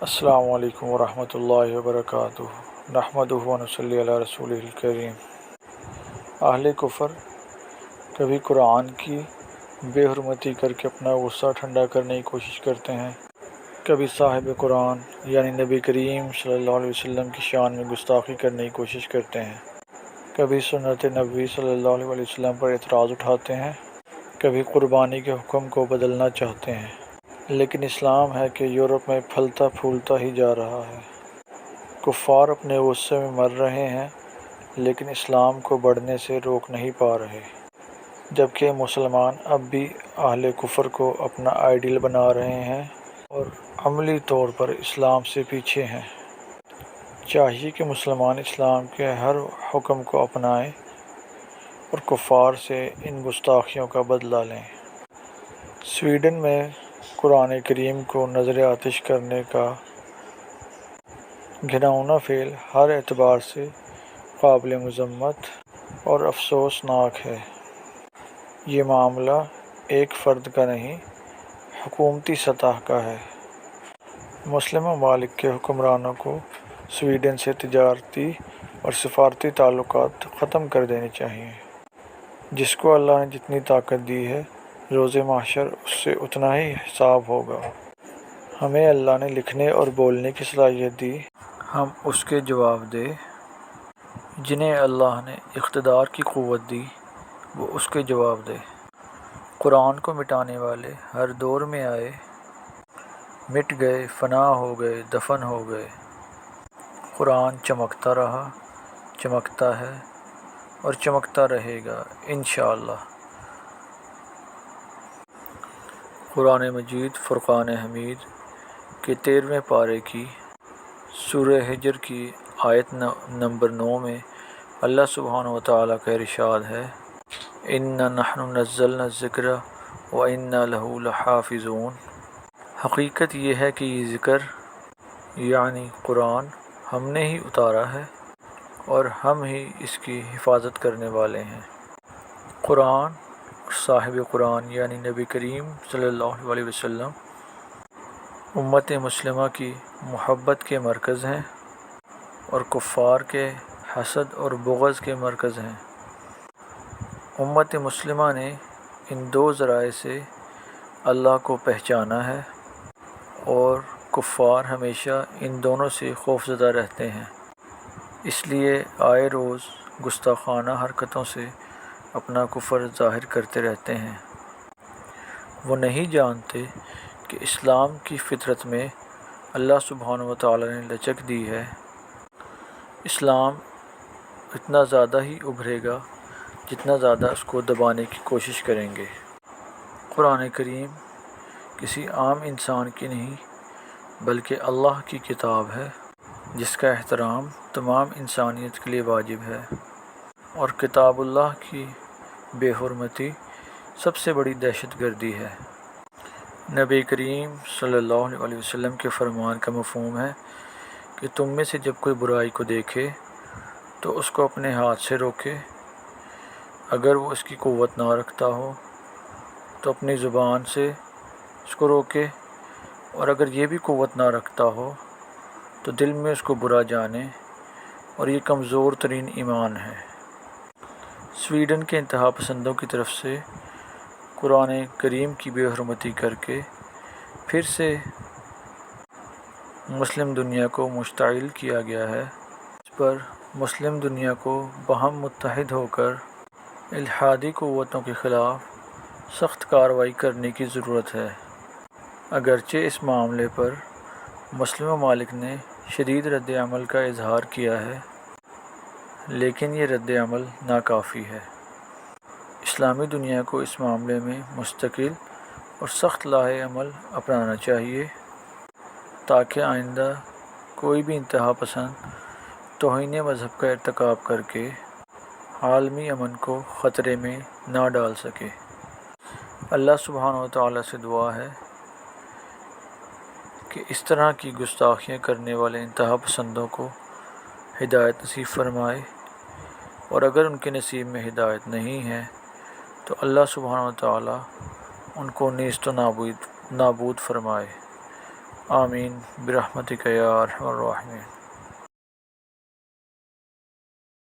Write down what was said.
السلام علیکم ورحمۃ اللہ وبرکاتہ۔ نحمدہ و نصلی علی رسولہ الکریم۔ اہل کفر کبھی قرآن کی بے حرمتی کر کے اپنا غصہ ٹھنڈا کرنے کی کوشش کرتے ہیں، کبھی صاحب قرآن یعنی نبی کریم صلی اللہ علیہ وسلم کی شان میں گستاخی کرنے کی کوشش کرتے ہیں، کبھی سنت نبوی صلی اللہ علیہ وسلم پر اعتراض اٹھاتے ہیں، کبھی قربانی کے حکم کو بدلنا چاہتے ہیں۔ لیکن اسلام ہے کہ یورپ میں پھلتا پھولتا ہی جا رہا ہے۔ کفار اپنے غصے میں مر رہے ہیں لیکن اسلام کو بڑھنے سے روک نہیں پا رہے، جبکہ مسلمان اب بھی اہل کفر کو اپنا آئیڈیل بنا رہے ہیں اور عملی طور پر اسلام سے پیچھے ہیں۔ چاہیے کہ مسلمان اسلام کے ہر حکم کو اپنائیں اور کفار سے ان گستاخیوں کا بدلہ لیں۔ سویڈن میں قرآن کریم کو نظر آتش کرنے کا گھناؤنا فعل ہر اعتبار سے قابل مذمت اور افسوسناک ہے۔ یہ معاملہ ایک فرد کا نہیں، حکومتی سطح کا ہے۔ مسلم ممالک کے حکمرانوں کو سویڈن سے تجارتی اور سفارتی تعلقات ختم کر دینے چاہیے۔ جس کو اللہ نے جتنی طاقت دی ہے، روز محشر اس سے اتنا ہی حساب ہوگا۔ ہمیں اللہ نے لکھنے اور بولنے کی صلاحیت دی، ہم اس کے جواب دیں۔ جنہیں اللہ نے اقتدار کی قوت دی، وہ اس کے جواب دیں۔ قرآن کو مٹانے والے ہر دور میں آئے، مٹ گئے، فنا ہو گئے، دفن ہو گئے۔ قرآن چمکتا رہا، چمکتا ہے اور چمکتا رہے گا انشاءاللہ۔ قرآن مجید فرقان حمید کے 13ویں پارے کی سورہ حجر کی آیت نمبر 9 میں اللہ سبحانہ و تعالیٰ کا ارشاد ہے، اِنَّا نَحْنُ نَزَّلْنَا الذِّکْرَ وَإِنَّا لَهُ لَحَافِظُونَ۔ حقیقت یہ ہے کہ یہ ذکر یعنی قرآن ہم نے ہی اتارا ہے اور ہم ہی اس کی حفاظت کرنے والے ہیں۔ قرآن اور صاحب قرآن یعنی نبی کریم صلی اللہ علیہ وسلم امت مسلمہ کی محبت کے مرکز ہیں اور کفار کے حسد اور بغض کے مرکز ہیں۔ امت مسلمہ نے ان دو ذرائع سے اللہ کو پہچانا ہے اور کفار ہمیشہ ان دونوں سے خوفزدہ رہتے ہیں، اس لیے آئے روز گستاخانہ حرکتوں سے اپنا کفر ظاہر کرتے رہتے ہیں۔ وہ نہیں جانتے کہ اسلام کی فطرت میں اللہ سبحانہ و تعالیٰ نے لچک دی ہے۔ اسلام اتنا زیادہ ہی ابھرے گا جتنا زیادہ اس کو دبانے کی کوشش کریں گے۔ قرآن کریم کسی عام انسان کی نہیں بلکہ اللہ کی کتاب ہے، جس کا احترام تمام انسانیت کے لیے واجب ہے، اور کتاب اللہ کی بے حرمتی سب سے بڑی دہشت گردی ہے۔ نبی کریم صلی اللہ علیہ وسلم کے فرمان کا مفہوم ہے کہ تم میں سے جب کوئی برائی کو دیکھے تو اس کو اپنے ہاتھ سے روکے، اگر وہ اس کی قوت نہ رکھتا ہو تو اپنی زبان سے اس کو روکے، اور اگر یہ بھی قوت نہ رکھتا ہو تو دل میں اس کو برا جانے، اور یہ کمزور ترین ایمان ہے۔ سویڈن کے انتہا پسندوں کی طرف سے قرآن کریم کی بے حرمتی کر کے پھر سے مسلم دنیا کو مشتعل کیا گیا ہے۔ اس پر مسلم دنیا کو باہم متحد ہو کر الحادی قوتوں کے خلاف سخت کارروائی کرنے کی ضرورت ہے۔ اگرچہ اس معاملے پر مسلم ممالک نے شدید رد عمل کا اظہار کیا ہے، لیکن یہ رد عمل ناکافی ہے۔ اسلامی دنیا کو اس معاملے میں مستقل اور سخت لاہ عمل اپنانا چاہیے تاکہ آئندہ کوئی بھی انتہا پسند توہین مذہب کا ارتکاب کر کے عالمی امن کو خطرے میں نہ ڈال سکے۔ اللہ سبحانہ و تعالیٰ سے دعا ہے کہ اس طرح کی گستاخیاں کرنے والے انتہا پسندوں کو ہدایت نصیب فرمائے، اور اگر ان کے نصیب میں ہدایت نہیں ہے تو اللہ سبحانہ و تعالیٰ ان کو نیست و نابود فرمائے۔ آمین برحمتک یا ارحم الراحمین۔